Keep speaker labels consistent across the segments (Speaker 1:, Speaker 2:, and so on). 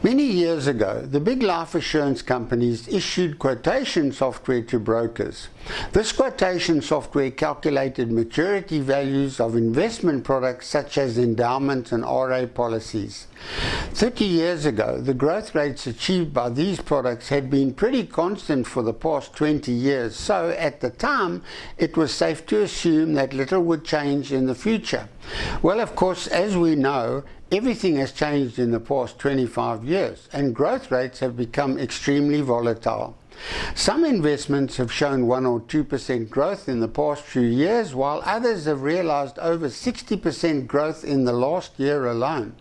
Speaker 1: Many years ago, the big life assurance companies issued quotation software to brokers. This quotation software calculated maturity values of investment products such as endowments and RA policies. 30 years ago, the growth rates achieved by these products had been pretty constant for the past 20 years, so at the time it was safe to assume that little would change in the future. Well, of course, as we know, everything has changed in the past 25 years, and growth rates have become extremely volatile. Some investments have shown 1 or 2% growth in the past few years, while others have realized over 60% growth in the last year alone.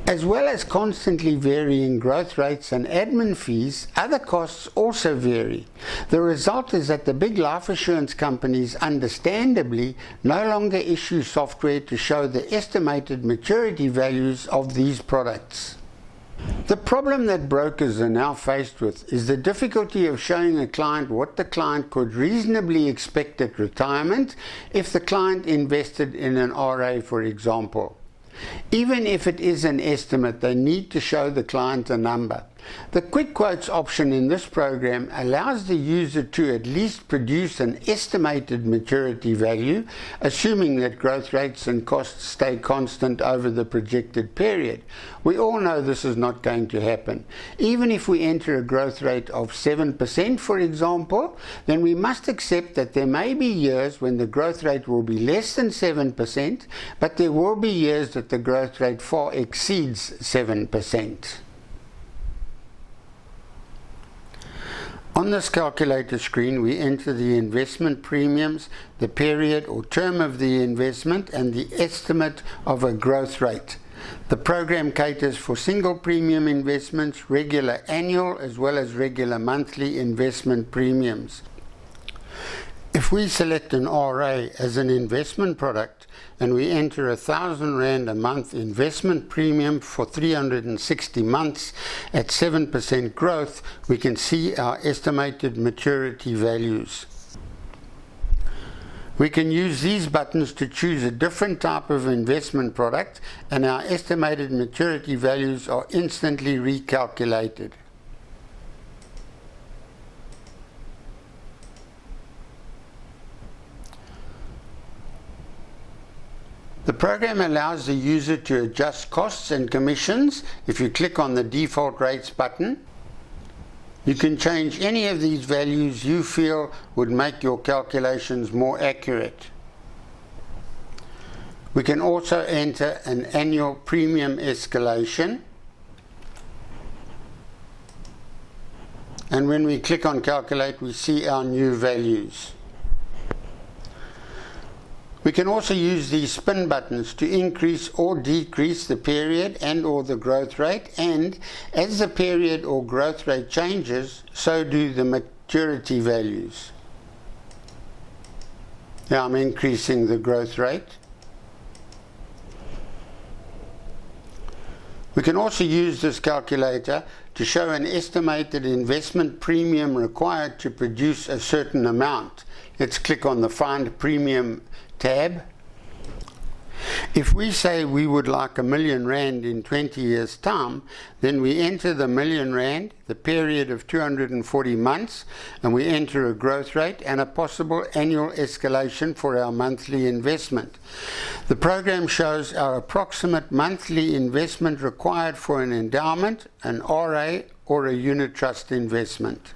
Speaker 1: As well as constantly varying growth rates and admin fees, other costs also vary. The result is that the big life assurance companies understandably no longer issue software to show the estimated maturity values of these products. The problem that brokers are now faced with is the difficulty of showing a client what the client could reasonably expect at retirement if the client invested in an RA, for example. Even if it is an estimate, they need to show the client a number. The Quick Quotes option in this program allows the user to at least produce an estimated maturity value, assuming that growth rates and costs stay constant over the projected period. We all know this is not going to happen. Even if we enter a growth rate of 7%, for example, then we must accept that there may be years when the growth rate will be less than 7%, but there will be years that the growth rate far exceeds 7%. On this calculator screen, we enter the investment premiums, the period or term of the investment, and the estimate of a growth rate. The program caters for single premium investments, regular annual as well as regular monthly investment premiums. If we select an RA as an investment product and we enter R1,000 a month investment premium for 360 months at 7% growth, we can see our estimated maturity values. We can use these buttons to choose a different type of investment product, and our estimated maturity values are instantly recalculated. The program allows the user to adjust costs and commissions. If you click on the default rates button, you can change any of these values you feel would make your calculations more accurate. We can also enter an annual premium escalation. And when we click on calculate, we see our new values. We can also use these spin buttons to increase or decrease the period and or the growth rate, and as the period or growth rate changes, so do the maturity values. Now I'm increasing the growth rate. We can also use this calculator to show an estimated investment premium required to produce a certain amount. Let's click on the Find Premium tab. If we say we would like R1 million in 20 years' time, then we enter the R1 million, the period of 240 months, and we enter a growth rate and a possible annual escalation for our monthly investment. The program shows our approximate monthly investment required for an endowment, an RA, or a unit trust investment.